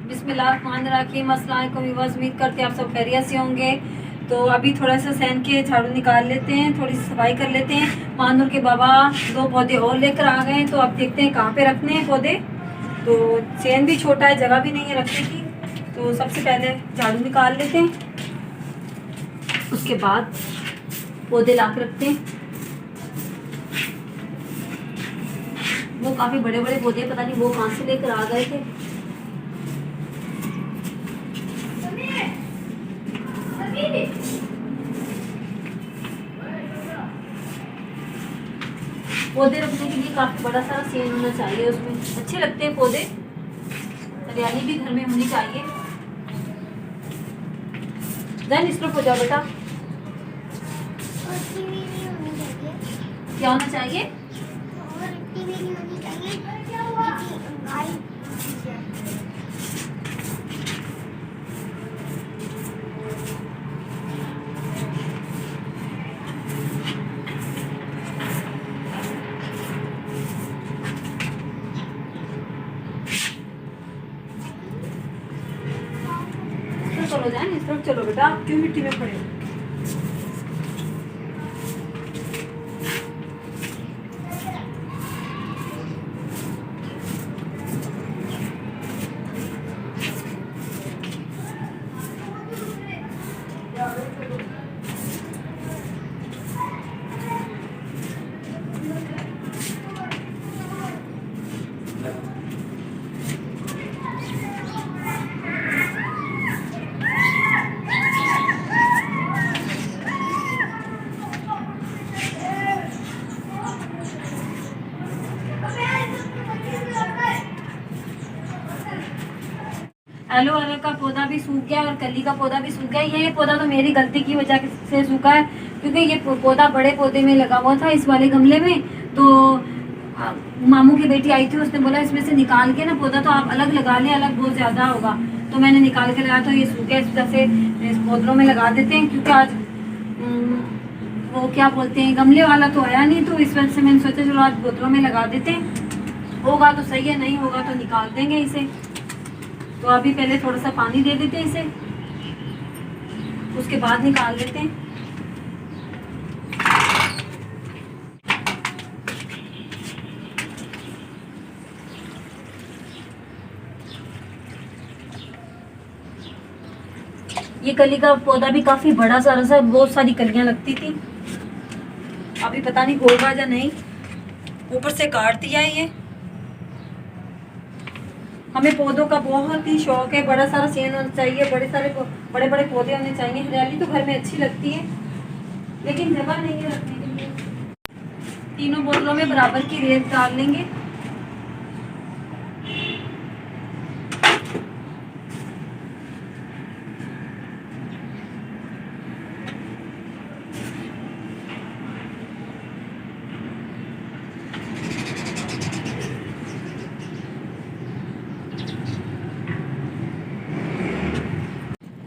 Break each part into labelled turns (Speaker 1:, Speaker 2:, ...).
Speaker 1: बिस्मिल्लाहिर्रहमानिर्रहीम। अस्सलाम वालेकुम व्यूअर्स, उम्मीद करते हैं आप सब खैरियत से होंगे। तो अभी थोड़ा सा सहन के झाड़ू निकाल लेते हैं, थोड़ी सी सफाई कर लेते हैं। मानूर के बाबा 2 पौधे और लेकर आ गए हैं, तो अब देखते हैं कहाँ पे रखने हैं पौधे। तो सहन भी छोटा है, जगह भी नहीं है रखने की, तो सबसे पहले झाड़ू निकाल लेते हैं, उसके बाद पौधे ला के रखते हैं। वो काफी बड़े बड़े पौधे, पता नहीं वो कहाँ से लेकर आ गए थे। पौधे रखने के लिए काफी बड़ा सारा सेन होना चाहिए, उसमें अच्छे लगते हैं पौधे। हरियाली भी घर में होनी चाहिए। देन इस तरफ हो जाओ बेटा। क्या होना चाहिए? चलो जाए इस तरफ, चलो बेटा, आप क्यों मिट्टी में खड़े हो? एलोवेरा का पौधा भी सूख गया और कली का पौधा भी सूख गया। ये पौधा तो मेरी गलती की वजह से सूखा है, क्योंकि ये पौधा बड़े पौधे में लगा हुआ था, इस वाले गमले में। तो मामू की बेटी आई थी, उसने बोला इसमें से निकाल के ना पौधा तो आप अलग लगा लें, अलग बहुत ज़्यादा होगा। तो मैंने निकाल के लगाया, तो ये सूख गया। इस वजह से इस पौधों में लगा देते हैं, क्योंकि आज वो क्या बोलते हैं, गमले वाला तो आया नहीं, तो इस वजह से मैंने सोचा चलो आज बोतलों में लगा देते हैं। होगा तो सही है, नहीं होगा तो निकाल देंगे इसे। तो अभी पहले थोड़ा सा पानी दे देते हैं इसे, उसके बाद निकाल देते हैं। ये कली का पौधा भी काफी बड़ा सारा सा, बहुत सारी कलियां लगती थी। अभी पता नहीं होगा या नहीं, ऊपर से काट दिया है ये। हमें पौधों का बहुत ही शौक है, बड़ा सारा सेन होना चाहिए, बड़े बड़े पौधे होने चाहिए। हरियाली तो घर में अच्छी लगती है, लेकिन जगह नहीं है रखने के लिए। तीनों बोतलों में बराबर की रेत डाल लेंगे।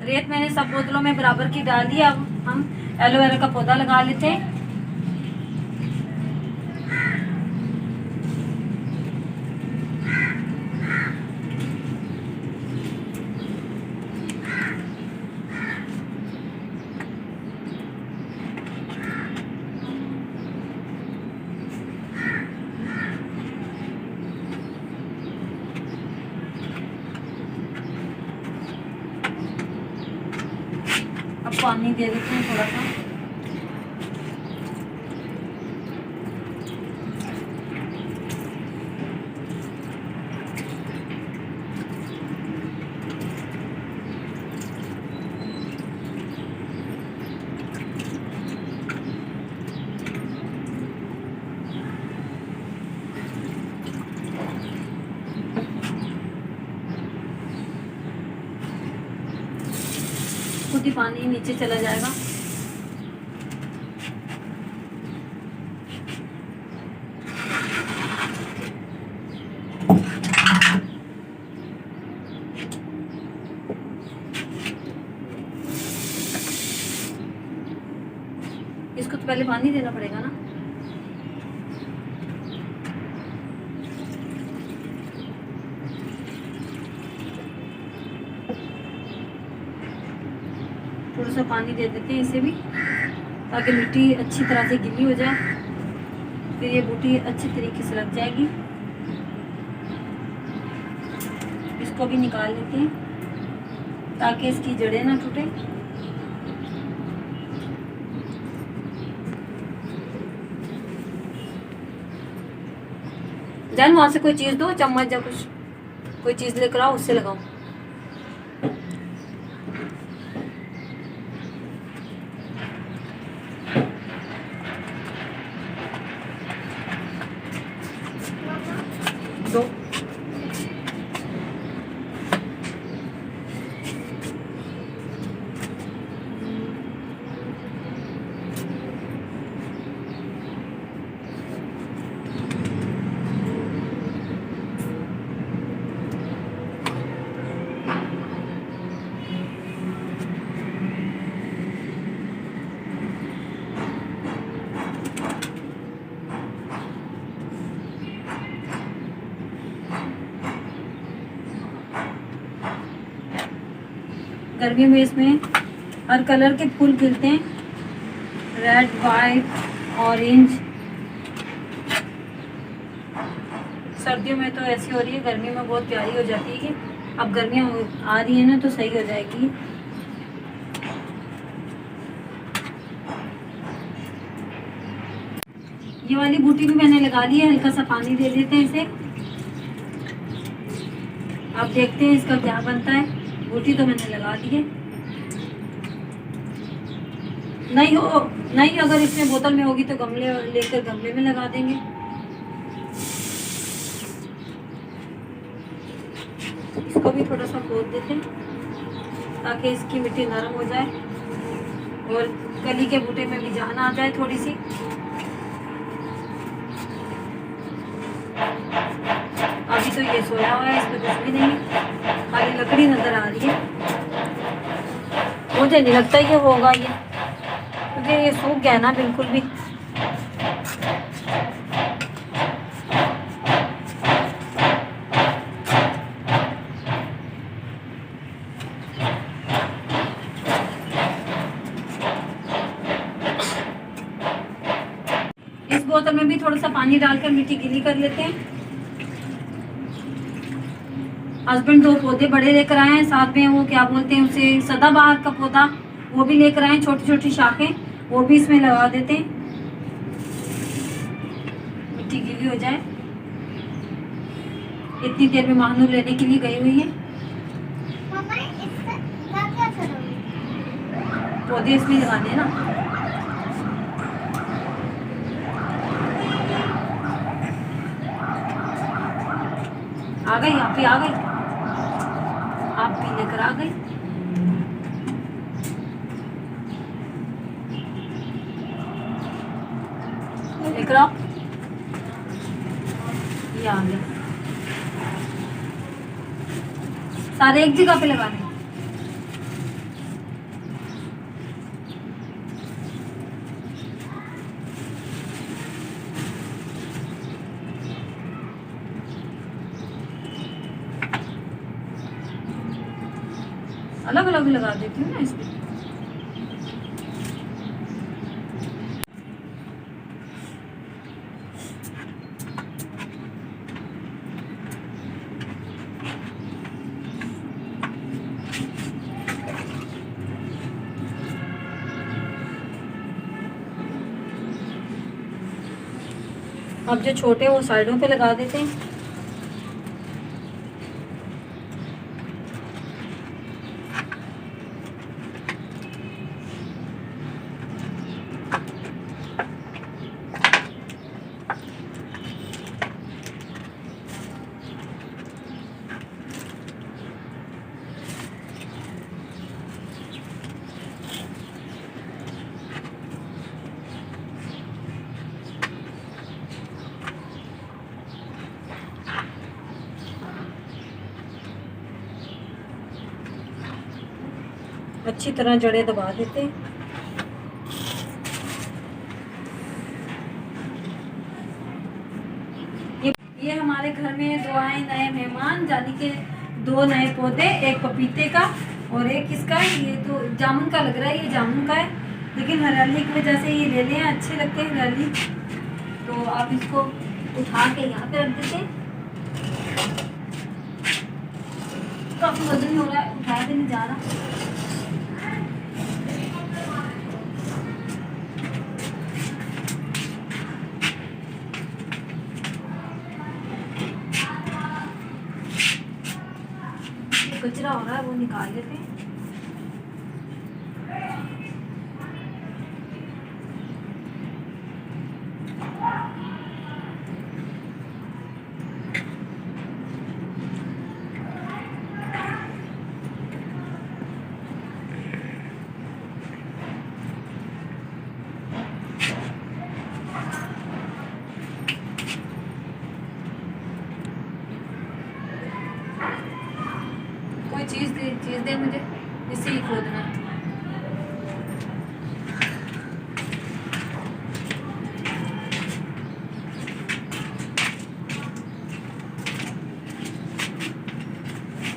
Speaker 1: रेत मैंने सब बोतलों में बराबर की डाल दी। अब हम एलोवेरा का पौधा लगा लेते हैं। अब पानी दे देते हैं थोड़ा सा। खुद ही पानी नीचे चला जाएगा। इसको तो पहले पानी देना पड़ेगा ना। थोड़ा सा पानी दे देते हैं इसे भी, ताकि मिट्टी अच्छी तरह से गीली हो जाए, फिर ये बूटी अच्छी तरीके से लग जाएगी। इसको भी निकाल लेते हैं ताकि इसकी जड़ें ना टूटे। जान वहां से कोई चीज दो, चम्मच या कुछ, कोई चीज लेकर आओ, उससे लगाओ। दो गर्मियों में इसमें हर कलर के फूल खिलते हैं, रेड, वाइट, ऑरेंज। सर्दियों में तो ऐसी हो रही है, गर्मियों में बहुत प्यारी हो जाती है। कि अब गर्मियाँ आ रही है ना, तो सही हो जाएगी। ये वाली बूटी भी मैंने लगा ली है, हल्का सा पानी दे देते हैं इसे। अब देखते हैं इसका क्या बनता है। बूटी तो मैंने लगा दी है। नहीं अगर इसमें बोतल में होगी तो गमले लेकर गमले में लगा देंगे। इसको भी थोड़ा सा खोद देते हैं ताकि इसकी मिट्टी नरम हो जाए और कली के बूटे में भी जान आ जाए थोड़ी सी। अभी तो ये सोया हुआ है, इसमें कुछ भी नहीं, खाली लकड़ी नजर आ रही है। मुझे नहीं लगता ये होगा, ये क्योंकि ये सूख गया ना बिल्कुल भी। इस बोतल में भी थोड़ा सा पानी डालकर मिट्टी गीली कर लेते हैं। हस्बैंड 2 पौधे बड़े लेकर आए हैं, साथ में वो क्या बोलते हैं उसे, सदाबहार का पौधा, वो भी लेकर आए, छोटी छोटी शाखें, वो भी इसमें लगा देते हैं, मिट्टी गीली हो जाए। इतनी देर में महानूर लेने के लिए गई हुई है। पौधे इसमें लगाने हैं ना। आ गई, आप ही आ गई, आप भी लेकर आ गई। लेकर आओ, ये आ गया। सारे एक जगह पे लगाने, अलग अलग लगा देती हूँ ना इसमें। अब जो छोटे वो साइडों पे लगा देते हैं। अच्छी तरह जड़ें दबा देते हैं। ये हमारे घर में 2 आए नए मेहमान, यानी कि 2 नए पौधे, एक पपीते का और एक किसका है, ये तो जामुन का लग रहा है, ये जामुन का है, लेकिन हरियाली की वजह से ये ले लें, अच्छे लगते हैं हरियाली। तो आप इसको उठा के यहाँ पे रख देते हैं। काफी वजन हो रहा है, उठाया भी नहीं जा रहा। कचरा हो रहा है वो निकाल लेते हैं। कोई चीज़ दे मुझे, इससे ही खोदना है।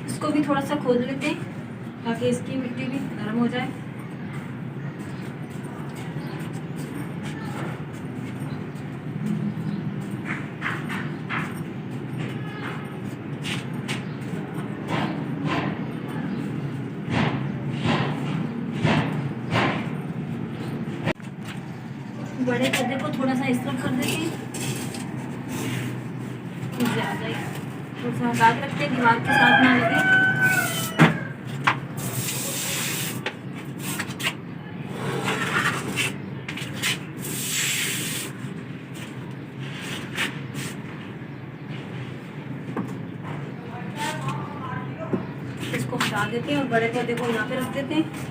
Speaker 1: इसको भी थोड़ा सा खोद लेते हैं ताकि इसकी मिट्टी भी नरम हो जाए। बड़े पौधे को थोड़ा सा इस तरफ कर देते हैं, नीचे आ जाएगा। थोड़ा सा हटा के रखते हैं, दीवार के साथ ना लगे। इसको हटा देते हैं और बड़े पौधे को यहाँ पे रख देते हैं।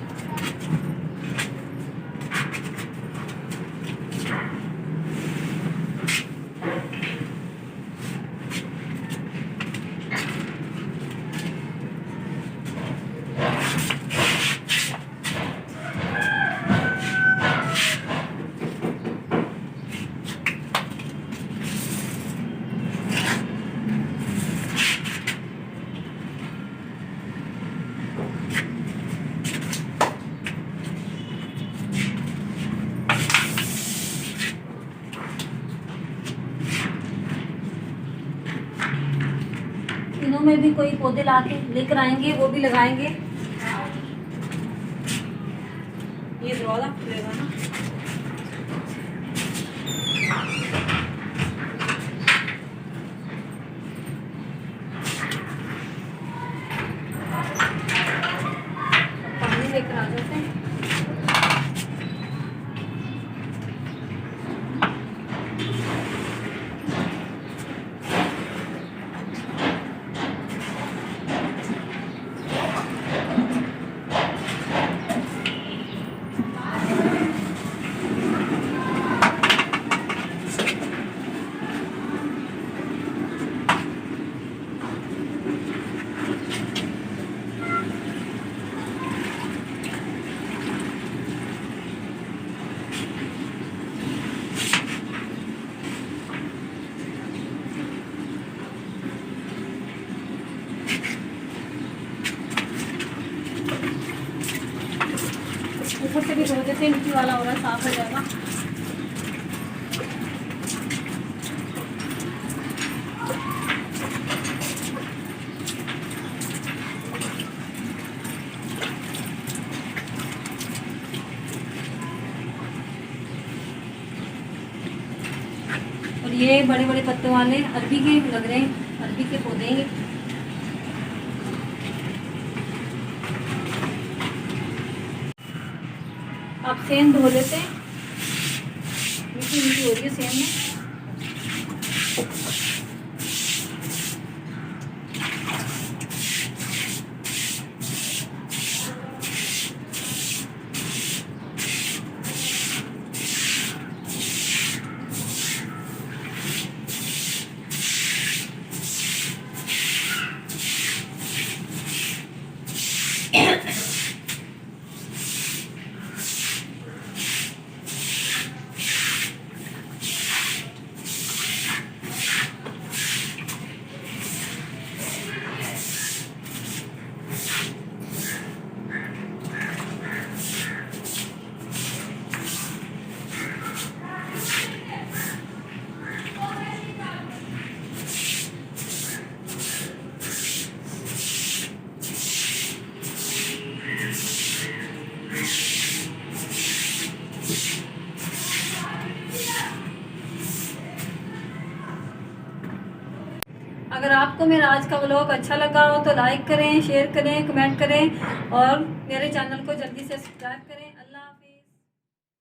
Speaker 1: इनों में भी कोई पौधे ला के लेकर आएंगे, वो भी लगाएंगे। ये दरवाजा खुलेगा ना। पानी लेकर आ जाते हैं। ऊपर से भी धो देते हैं, मिट्टी वाला हो रहा है, साफ हो जाएगा। और ये बड़े बड़े पत्तों वाले अरबी के लग रहे हैं, अरबी के पौधे हैं। अब सेम धो लेते हैं, मीठी मीठी हो रही है सेम में। अगर आपको मेरा आज का व्लॉग अच्छा लगा हो तो लाइक करें, शेयर करें, कमेंट करें और मेरे चैनल को जल्दी से सब्सक्राइब करें।